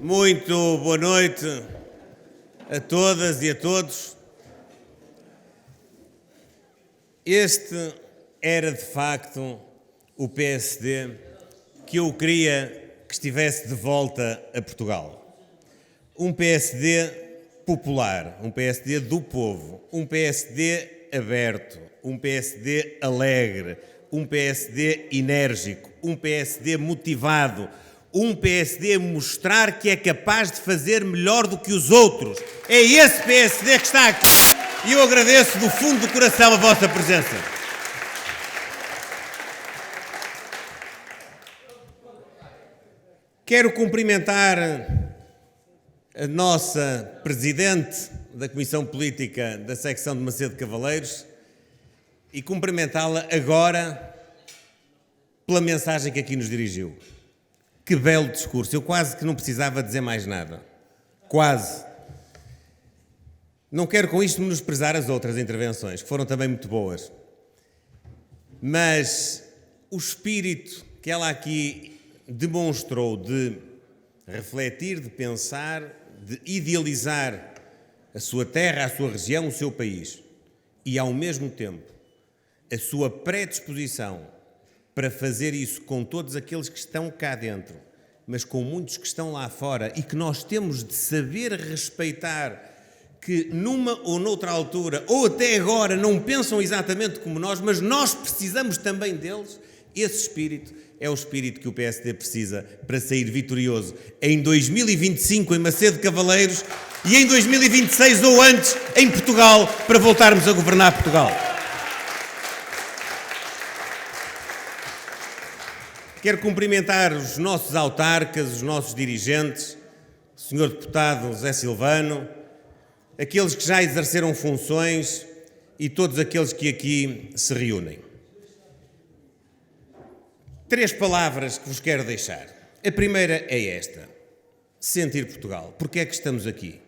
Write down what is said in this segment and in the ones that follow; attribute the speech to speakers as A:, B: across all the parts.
A: Muito boa noite a todas e a todos. Este era de facto o PSD que eu queria que estivesse de volta a Portugal. Um PSD popular, um PSD do povo, um PSD aberto, um PSD alegre, um PSD enérgico, um PSD motivado, um PSD a mostrar que é capaz de fazer melhor do que os outros. É esse PSD que está aqui e eu agradeço do fundo do coração a vossa presença. Quero cumprimentar a nossa Presidente da Comissão Política da Secção de Macedo Cavaleiros e cumprimentá-la agora pela mensagem que aqui nos dirigiu. Que belo discurso, eu quase que não precisava dizer mais nada. Quase. Não quero com isto menosprezar as outras intervenções, que foram também muito boas. Mas o espírito que ela aqui demonstrou de refletir, de pensar, de idealizar a sua terra, a sua região, o seu país e, ao mesmo tempo, a sua predisposição para fazer isso com todos aqueles que estão cá dentro, mas com muitos que estão lá fora e que nós temos de saber respeitar, que numa ou noutra altura, ou até agora, não pensam exatamente como nós, mas nós precisamos também deles. Esse espírito é o espírito que o PSD precisa para sair vitorioso em 2025 em Macedo Cavaleiros e em 2026 ou antes em Portugal, para voltarmos a governar Portugal. Quero cumprimentar os nossos autarcas, os nossos dirigentes, o Sr. Deputado José Silvano, aqueles que já exerceram funções e todos aqueles que aqui se reúnem. 3 palavras que vos quero deixar. A primeira é esta: sentir Portugal. Porquê é que estamos aqui?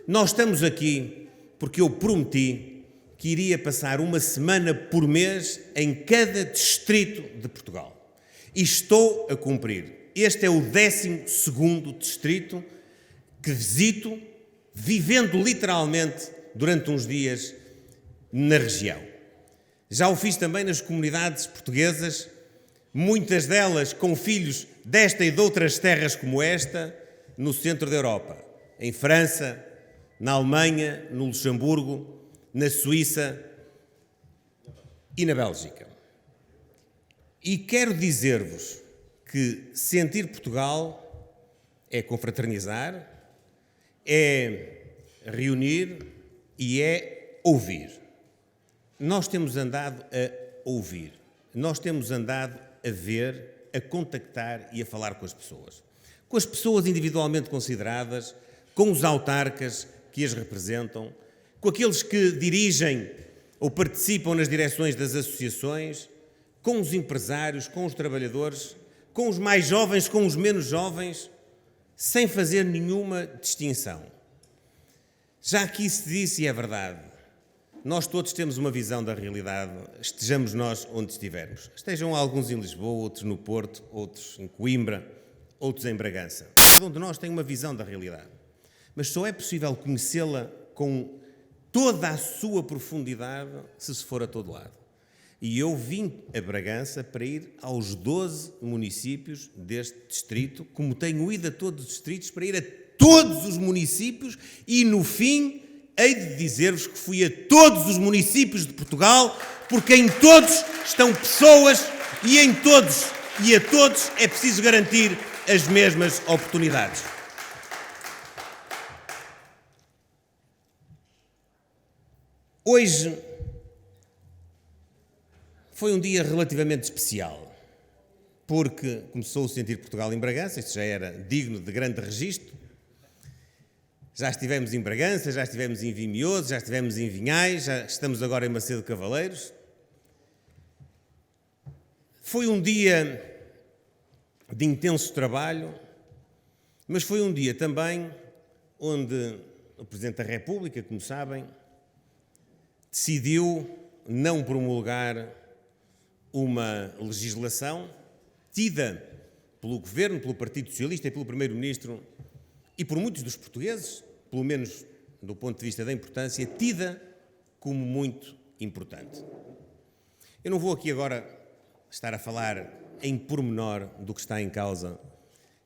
A: Nós estamos aqui porque eu prometi que iria passar uma semana por mês em cada distrito de Portugal. E estou a cumprir. Este é o 12º distrito que visito, vivendo literalmente durante uns dias na região. Já o fiz também nas comunidades portuguesas, muitas delas com filhos desta e de outras terras como esta, no centro da Europa, em França, na Alemanha, no Luxemburgo, na Suíça e na Bélgica. E quero dizer-vos que sentir Portugal é confraternizar, é reunir e é ouvir. Nós temos andado a ouvir, nós temos andado a ver, a contactar e a falar com as pessoas individualmente consideradas, com os autarcas que as representam, com aqueles que dirigem ou participam nas direções das associações, com os empresários, com os trabalhadores, com os mais jovens, com os menos jovens, sem fazer nenhuma distinção. Já aqui se disse, e é verdade, nós todos temos uma visão da realidade, estejamos nós onde estivermos. Estejam alguns em Lisboa, outros no Porto, outros em Coimbra, outros em Bragança. Cada um de nós tem uma visão da realidade, mas só é possível conhecê-la com toda a sua profundidade se for a todo lado. E eu vim a Bragança para ir aos 12 municípios deste distrito, como tenho ido a todos os distritos, para ir a todos os municípios e, no fim, hei de dizer-vos que fui a todos os municípios de Portugal, porque em todos estão pessoas e em todos e a todos é preciso garantir as mesmas oportunidades. Hoje foi um dia relativamente especial, porque começou a sentir Portugal em Bragança, isto já era digno de grande registro. Já estivemos em Bragança, já estivemos em Vimioso, já estivemos em Vinhais, já estamos agora em Macedo Cavaleiros. Foi um dia de intenso trabalho, mas foi um dia também onde o Presidente da República, como sabem, decidiu não promulgar uma legislação tida pelo Governo, pelo Partido Socialista e pelo Primeiro-Ministro e por muitos dos portugueses, pelo menos do ponto de vista da importância, tida como muito importante. Eu não vou aqui agora estar a falar em pormenor do que está em causa,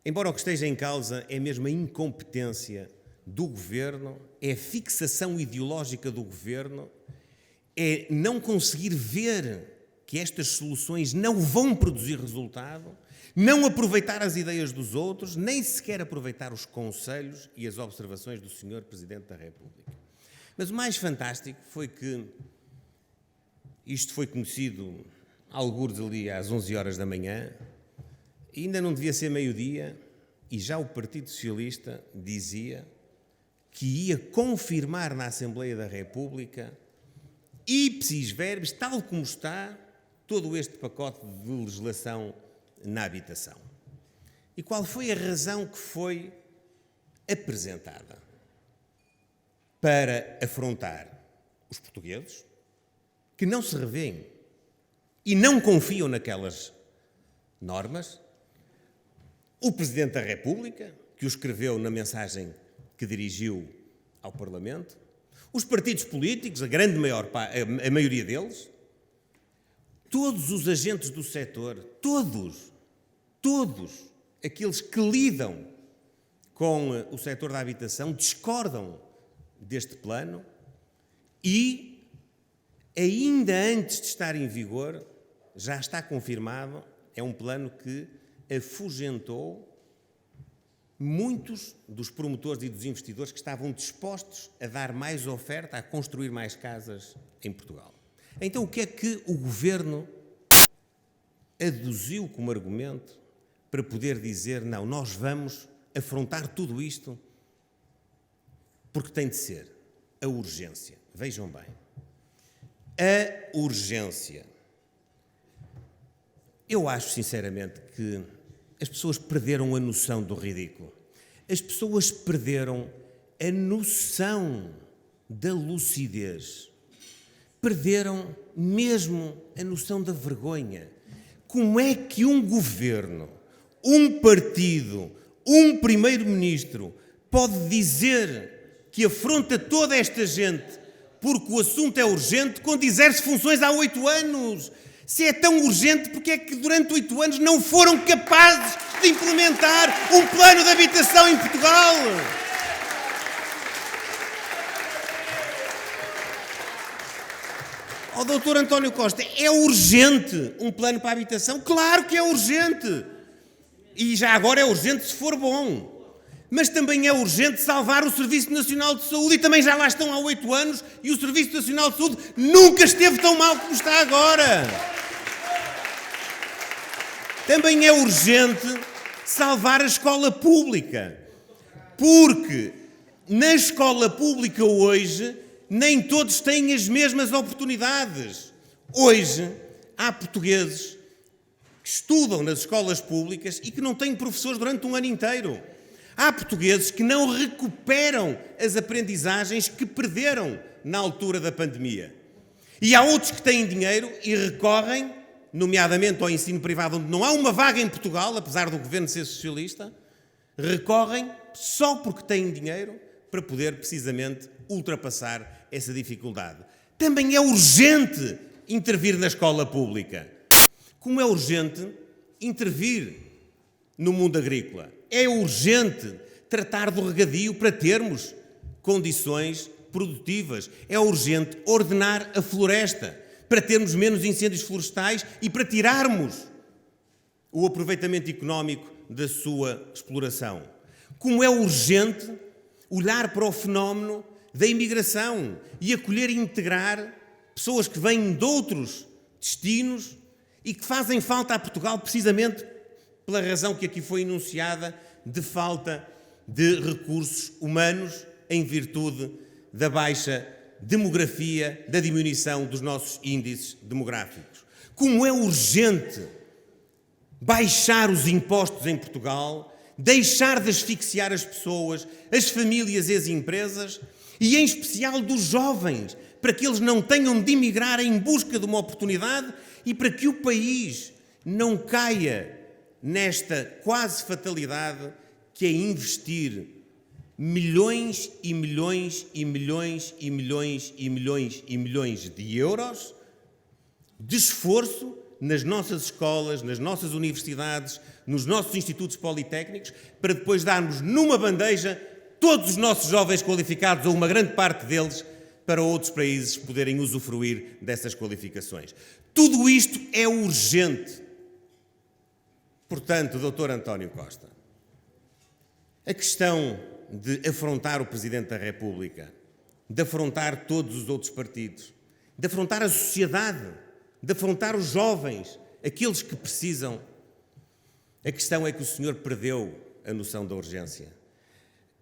A: embora o que esteja em causa é mesmo a incompetência do Governo, é a fixação ideológica do Governo, é não conseguir ver que estas soluções não vão produzir resultado, não aproveitar as ideias dos outros, nem sequer aproveitar os conselhos e as observações do Sr. Presidente da República. Mas o mais fantástico foi que isto foi conhecido algures ali às 11 horas da manhã, ainda não devia ser meio-dia, e já o Partido Socialista dizia que ia confirmar na Assembleia da República, ipsis verbis, tal como está, todo este pacote de legislação na habitação. E qual foi a razão que foi apresentada para afrontar os portugueses que não se revêem e não confiam naquelas normas? O Presidente da República, que o escreveu na mensagem que dirigiu ao Parlamento, os partidos políticos, a maioria deles, todos os agentes do setor, todos aqueles que lidam com o setor da habitação discordam deste plano e, ainda antes de estar em vigor, já está confirmado, é um plano que afugentou muitos dos promotores e dos investidores que estavam dispostos a dar mais oferta, a construir mais casas em Portugal. Então, o que é que o Governo aduziu como argumento para poder dizer, não, nós vamos afrontar tudo isto porque tem de ser a urgência? Vejam bem, a urgência. Eu acho, sinceramente, que as pessoas perderam a noção do ridículo. As pessoas perderam a noção da lucidez. Perderam mesmo a noção da vergonha. Como é que um governo, um partido, um primeiro-ministro pode dizer que afronta toda esta gente porque o assunto é urgente quando exerce funções há 8 anos? Se é tão urgente, porque é que durante 8 anos não foram capazes de implementar um plano de habitação em Portugal? Ó Dr. António Costa, é urgente um plano para a habitação? Claro que é urgente. E já agora é urgente se for bom. Mas também é urgente salvar o Serviço Nacional de Saúde, e também já lá estão há 8 anos e o Serviço Nacional de Saúde nunca esteve tão mal como está agora. Também é urgente salvar a escola pública, porque na escola pública hoje nem todos têm as mesmas oportunidades. Hoje há portugueses que estudam nas escolas públicas e que não têm professores durante um ano inteiro. Há portugueses que não recuperam as aprendizagens que perderam na altura da pandemia. E há outros que têm dinheiro e recorrem, nomeadamente ao ensino privado, onde não há uma vaga em Portugal, apesar do governo ser socialista, recorrem só porque têm dinheiro para poder precisamente ultrapassar essa dificuldade. Também é urgente intervir na escola pública, como é urgente intervir no mundo agrícola. É urgente tratar do regadio para termos condições produtivas. É urgente ordenar a floresta para termos menos incêndios florestais e para tirarmos o aproveitamento económico da sua exploração. Como é urgente olhar para o fenómeno da imigração e acolher e integrar pessoas que vêm de outros destinos e que fazem falta a Portugal precisamente pela razão que aqui foi enunciada de falta de recursos humanos em virtude da baixa demografia, da diminuição dos nossos índices demográficos. Como é urgente baixar os impostos em Portugal, deixar de asfixiar as pessoas, as famílias e as empresas, e em especial dos jovens, para que eles não tenham de emigrar em busca de uma oportunidade e para que o país não caia nesta quase fatalidade que é investir milhões e milhões e milhões e milhões e milhões e milhões de euros de esforço nas nossas escolas, nas nossas universidades, nos nossos institutos politécnicos, para depois darmos numa bandeja todos os nossos jovens qualificados, ou uma grande parte deles, para outros países poderem usufruir dessas qualificações. Tudo isto é urgente. Portanto, Dr. António Costa, a questão de afrontar o Presidente da República, de afrontar todos os outros partidos, de afrontar a sociedade, de afrontar os jovens, aqueles que precisam. A questão é que o senhor perdeu a noção da urgência.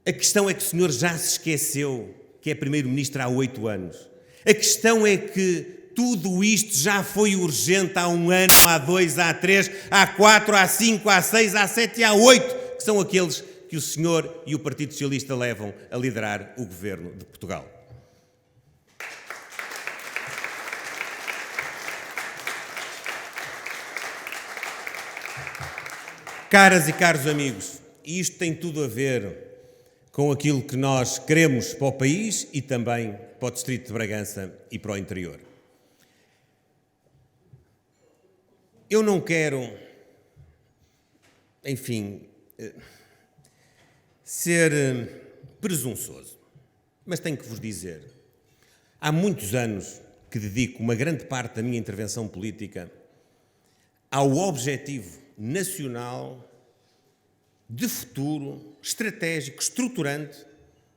A: A questão é que o senhor já se esqueceu que é Primeiro-Ministro há 8 anos. A questão é que tudo isto já foi urgente há 1 ano, há 2, há 3, há 4, há 5, há 6, há 7 e há 8, que são aqueles que o senhor e o Partido Socialista levam a liderar o governo de Portugal. Caras e caros amigos, isto tem tudo a ver com aquilo que nós queremos para o país e também para o Distrito de Bragança e para o interior. Eu não quero, enfim, ser presunçoso, mas tenho que vos dizer, há muitos anos que dedico uma grande parte da minha intervenção política ao objetivo nacional de futuro, estratégico, estruturante,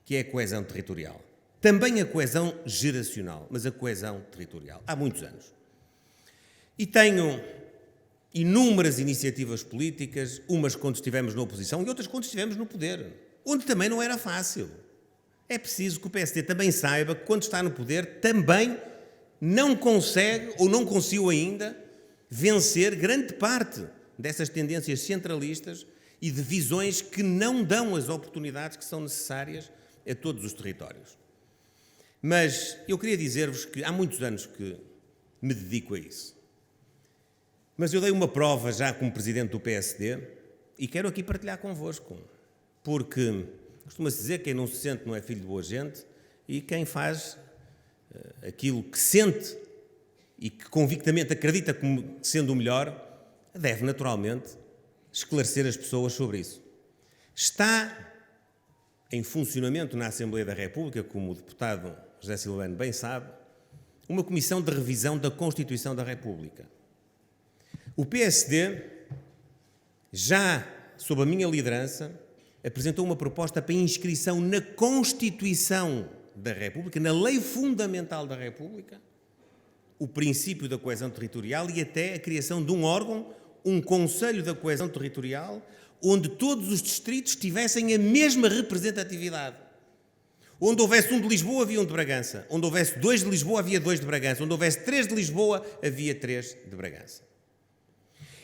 A: que é a coesão territorial. Também a coesão geracional, mas a coesão territorial. Há muitos anos. E tenho inúmeras iniciativas políticas, umas quando estivemos na oposição e outras quando estivemos no poder, onde também não era fácil. É preciso que o PSD também saiba que quando está no poder também não consegue, ou não conseguiu ainda, vencer grande parte dessas tendências centralistas e de visões que não dão as oportunidades que são necessárias a todos os territórios. Mas eu queria dizer-vos que há muitos anos que me dedico a isso. Mas eu dei uma prova já como Presidente do PSD e quero aqui partilhar convosco, porque costuma-se dizer que quem não se sente não é filho de boa gente e quem faz aquilo que sente e que convictamente acredita como sendo o melhor, deve naturalmente esclarecer as pessoas sobre isso. Está em funcionamento na Assembleia da República, como o deputado José Silvano bem sabe, uma comissão de revisão da Constituição da República. O PSD, já sob a minha liderança, apresentou uma proposta para inscrição na Constituição da República, na Lei Fundamental da República, o princípio da coesão territorial e até a criação de um órgão, um Conselho da Coesão Territorial, onde todos os distritos tivessem a mesma representatividade. Onde houvesse um de Lisboa, havia um de Bragança. Onde houvesse 2 de Lisboa, havia 2 de Bragança. Onde houvesse 3 de Lisboa, havia 3 de Bragança.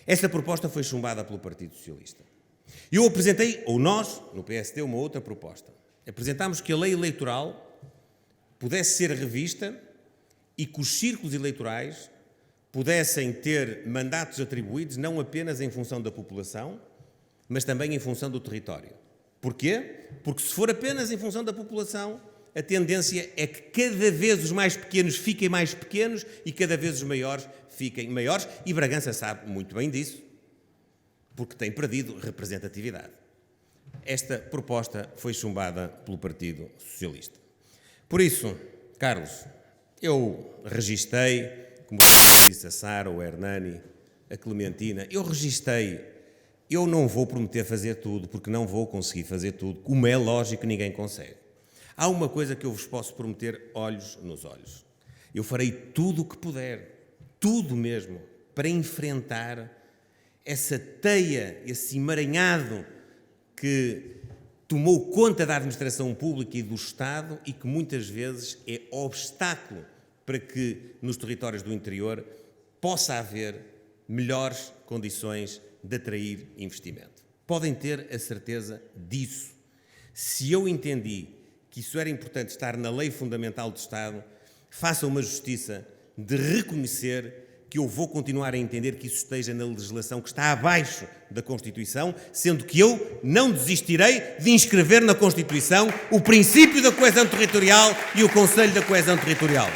A: Essa proposta foi chumbada pelo Partido Socialista. Eu apresentei, ou nós, no PSD, uma outra proposta. Apresentámos que a lei eleitoral pudesse ser revista e que os círculos eleitorais pudessem ter mandatos atribuídos não apenas em função da população, mas também em função do território. Porquê? Porque se for apenas em função da população, a tendência é que cada vez os mais pequenos fiquem mais pequenos e cada vez os maiores fiquem maiores, e Bragança sabe muito bem disso, porque tem perdido representatividade. Esta proposta foi chumbada pelo Partido Socialista. Por isso, Carlos, eu registrei, como disse a Sara, o Hernani, a Clementina, eu registrei. Eu não vou prometer fazer tudo, porque não vou conseguir fazer tudo, como é lógico que ninguém consegue. Há uma coisa que eu vos posso prometer olhos nos olhos. Eu farei tudo o que puder, tudo mesmo, para enfrentar essa teia, esse emaranhado que tomou conta da administração pública e do Estado e que muitas vezes é obstáculo para que nos territórios do interior possa haver melhores condições de atrair investimento. Podem ter a certeza disso. Se eu entendi que isso era importante estar na Lei Fundamental do Estado, faça uma justiça de reconhecer que eu vou continuar a entender que isso esteja na legislação que está abaixo da Constituição, sendo que eu não desistirei de inscrever na Constituição o princípio da coesão territorial e o Conselho da Coesão Territorial.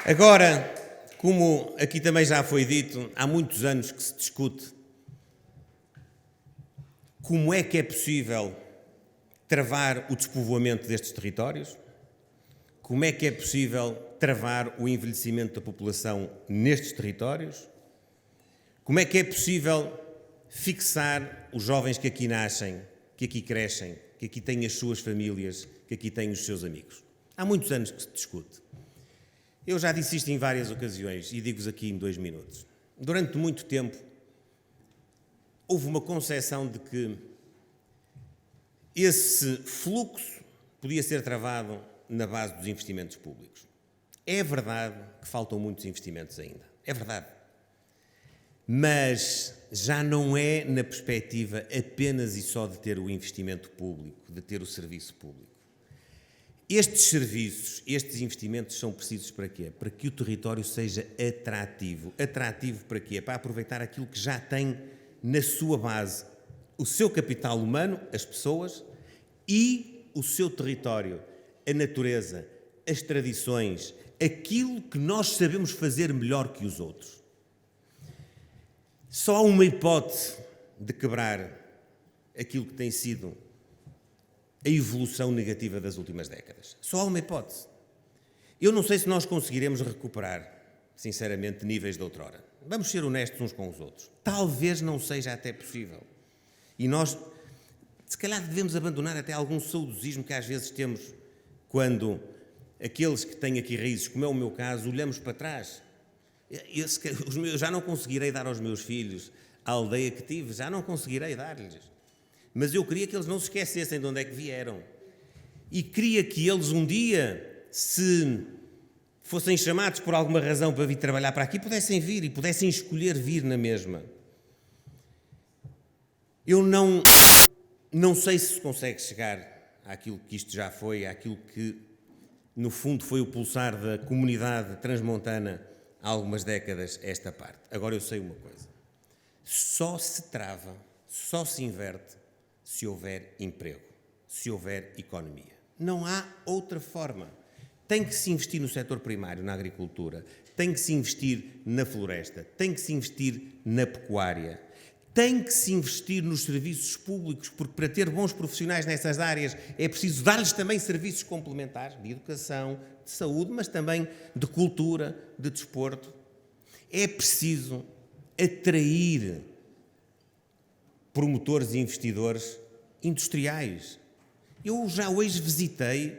A: Agora, como aqui também já foi dito, há muitos anos que se discute como é que é possível travar o despovoamento destes territórios, como é que é possível travar o envelhecimento da população nestes territórios, como é que é possível fixar os jovens que aqui nascem, que aqui crescem, que aqui têm as suas famílias, que aqui têm os seus amigos. Há muitos anos que se discute. Eu já disse isto em várias ocasiões e digo-vos aqui em 2 minutos. Durante muito tempo, houve uma concepção de que esse fluxo podia ser travado na base dos investimentos públicos. É verdade que faltam muitos investimentos ainda. É verdade. Mas já não é na perspectiva apenas e só de ter o investimento público, de ter o serviço público. Estes serviços, estes investimentos são precisos para quê? Para que o território seja atrativo. Atrativo para quê? Para aproveitar aquilo que já tem na sua base o seu capital humano, as pessoas, e o seu território, a natureza, as tradições, aquilo que nós sabemos fazer melhor que os outros. Só há uma hipótese de quebrar aquilo que tem sido a evolução negativa das últimas décadas. Só há uma hipótese. Eu não sei se nós conseguiremos recuperar, sinceramente, níveis de outrora. Vamos ser honestos uns com os outros. Talvez não seja até possível. E nós, se calhar, devemos abandonar até algum saudosismo que às vezes temos quando aqueles que têm aqui raízes, como é o meu caso, olhamos para trás. Eu já não conseguirei dar aos meus filhos a aldeia que tive, já não conseguirei dar-lhes. Mas eu queria que eles não se esquecessem de onde é que vieram. E queria que eles um dia, se fossem chamados por alguma razão para vir trabalhar para aqui, pudessem vir e pudessem escolher vir na mesma. Eu não sei se consegue chegar àquilo que isto já foi, àquilo que, no fundo, foi o pulsar da comunidade transmontana há algumas décadas, esta parte. Agora eu sei uma coisa. Só se trava, só se inverte se houver emprego, se houver economia. Não há outra forma. Tem que se investir no setor primário, na agricultura, tem que se investir na floresta, tem que se investir na pecuária, tem que se investir nos serviços públicos, porque para ter bons profissionais nessas áreas é preciso dar-lhes também serviços complementares de educação, de saúde, mas também de cultura, de desporto. É preciso atrair promotores e investidores industriais. Eu já hoje visitei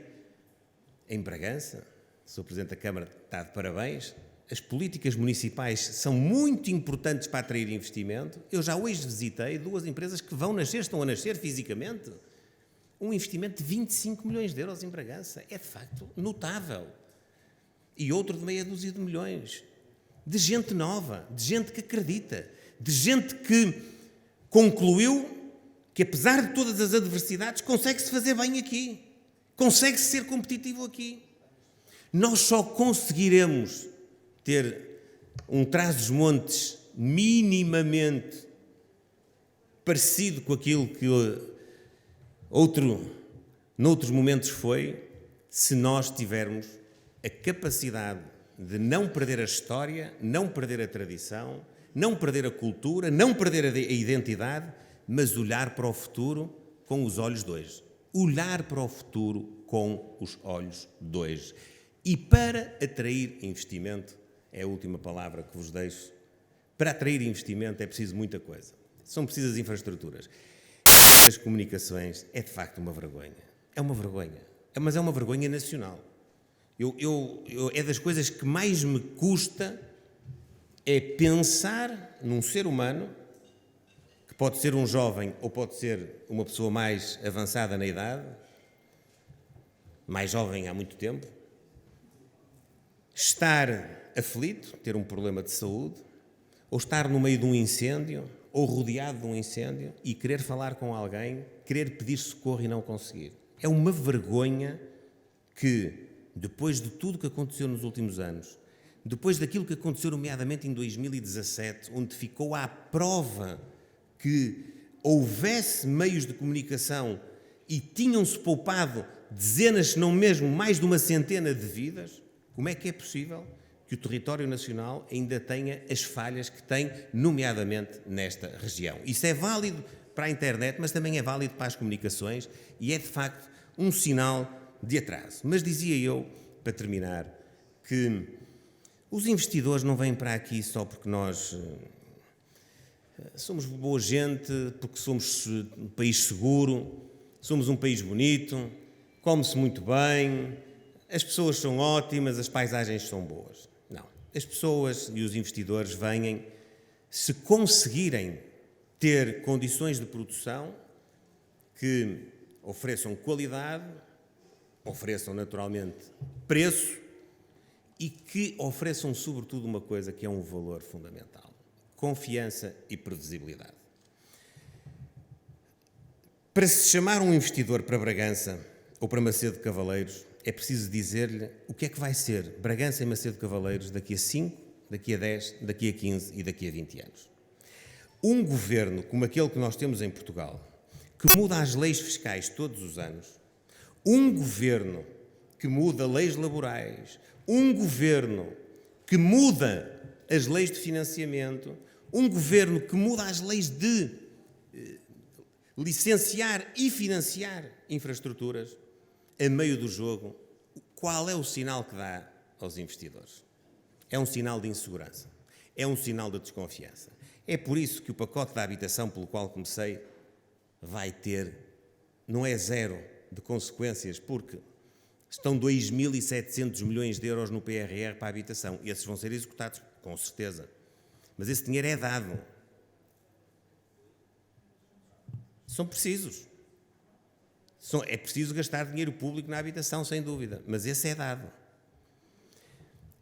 A: em Bragança, o Sr. Presidente da Câmara está de parabéns, as políticas municipais são muito importantes para atrair investimento. Eu já hoje visitei 2 empresas que vão nascer, estão a nascer fisicamente. Um investimento de 25 milhões de euros em Bragança é de facto notável. E outro de meia dúzia de milhões. De gente nova, de gente que acredita, de gente que concluiu que, apesar de todas as adversidades, consegue-se fazer bem aqui, consegue-se ser competitivo aqui. Nós só conseguiremos ter um Trás-os-Montes minimamente parecido com aquilo que noutros momentos foi, se nós tivermos a capacidade de não perder a história, não perder a tradição, não perder a cultura, não perder a identidade, mas olhar para o futuro com os olhos de hoje. Olhar para o futuro com os olhos de hoje. E para atrair investimento, é a última palavra que vos deixo, para atrair investimento é preciso muita coisa. São precisas infraestruturas. As comunicações é de facto uma vergonha. É uma vergonha. Mas é uma vergonha nacional. É das coisas que mais me custa é pensar num ser humano, que pode ser um jovem ou pode ser uma pessoa mais avançada na idade, mais jovem há muito tempo, estar aflito, ter um problema de saúde, ou estar no meio de um incêndio, ou rodeado de um incêndio, e querer falar com alguém, querer pedir socorro e não conseguir. É uma vergonha que depois de tudo que aconteceu nos últimos anos, depois daquilo que aconteceu nomeadamente em 2017, onde ficou à prova que houvesse meios de comunicação e tinham-se poupado dezenas, se não mesmo mais de uma centena de vidas, como é que é possível que o território nacional ainda tenha as falhas que tem, nomeadamente nesta região? Isso é válido para a internet, mas também é válido para as comunicações e é, de facto, um sinal de atraso. Mas dizia eu, para terminar, que os investidores não vêm para aqui só porque nós somos boa gente, porque somos um país seguro, somos um país bonito, come-se muito bem, as pessoas são ótimas, as paisagens são boas. Não. As pessoas e os investidores vêm se conseguirem ter condições de produção que ofereçam qualidade, ofereçam naturalmente preço e que ofereçam sobretudo uma coisa que é um valor fundamental: confiança e previsibilidade. Para se chamar um investidor para Bragança ou para Macedo de Cavaleiros, é preciso dizer-lhe o que é que vai ser Bragança e Macedo de Cavaleiros daqui a 5, daqui a 10, daqui a 15 e daqui a 20 anos. Um governo como aquele que nós temos em Portugal, que muda as leis fiscais todos os anos, um governo que muda leis laborais, um governo que muda as leis de financiamento, um governo que muda as leis de licenciar e financiar infraestruturas, a meio do jogo, qual é o sinal que dá aos investidores? É um sinal de insegurança, é um sinal de desconfiança. É por isso que o pacote da habitação pelo qual comecei vai ter, não é zero de consequências, porque estão 2.700 milhões de euros no PRR para a habitação. E esses vão ser executados, com certeza. Mas esse dinheiro é dado. São precisos. É preciso gastar dinheiro público na habitação, sem dúvida, mas esse é dado.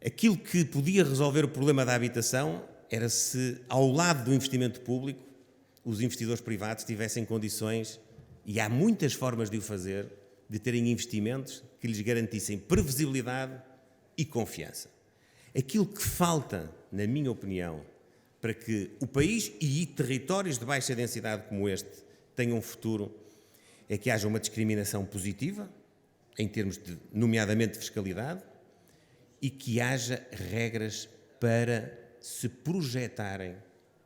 A: Aquilo que podia resolver o problema da habitação era se, ao lado do investimento público, os investidores privados tivessem condições, e há muitas formas de o fazer, de terem investimentos que lhes garantissem previsibilidade e confiança. Aquilo que falta, na minha opinião, para que o país e territórios de baixa densidade como este tenham um futuro, é que haja uma discriminação positiva, em termos de, nomeadamente, de fiscalidade, e que haja regras para se projetarem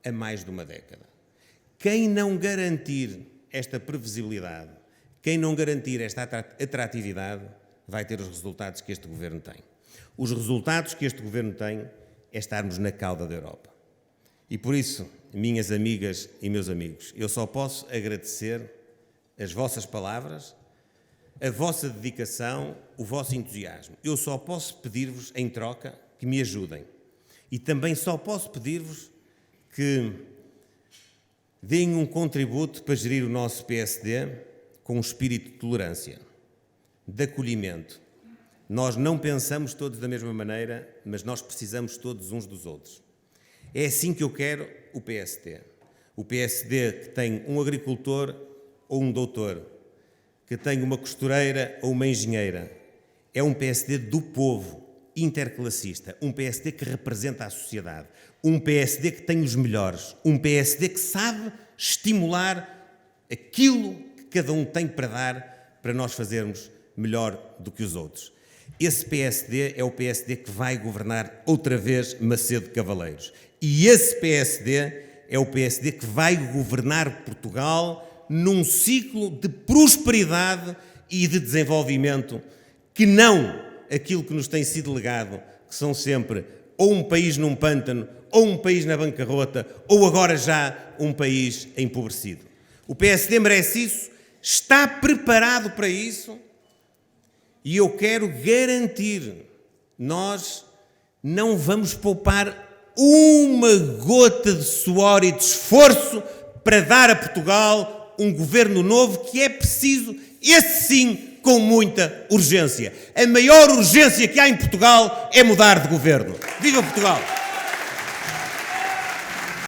A: a mais de uma década. Quem não garantir esta previsibilidade, quem não garantir esta atratividade, vai ter os resultados que este Governo tem. Os resultados que este Governo tem é estarmos na cauda da Europa. E por isso, minhas amigas e meus amigos, eu só posso agradecer as vossas palavras, a vossa dedicação, o vosso entusiasmo. Eu só posso pedir-vos, em troca, que me ajudem. E também só posso pedir-vos que deem um contributo para gerir o nosso PSD com um espírito de tolerância, de acolhimento. Nós não pensamos todos da mesma maneira, mas nós precisamos todos uns dos outros. É assim que eu quero o PSD. O PSD que tem um agricultor ou um doutor, que tem uma costureira ou uma engenheira. É um PSD do povo, interclassista, um PSD que representa a sociedade, um PSD que tem os melhores, um PSD que sabe estimular aquilo que cada um tem para dar para nós fazermos melhor do que os outros. Esse PSD é o PSD que vai governar outra vez Macedo de Cavaleiros. E esse PSD é o PSD que vai governar Portugal num ciclo de prosperidade e de desenvolvimento, que não aquilo que nos tem sido legado, que são sempre ou um país num pântano, ou um país na bancarrota, ou agora já um país empobrecido. O PSD merece isso, está preparado para isso, e eu quero garantir, nós não vamos poupar uma gota de suor e de esforço para dar a Portugal um governo novo que é preciso, esse sim, com muita urgência. A maior urgência que há em Portugal é mudar de governo. Viva Portugal!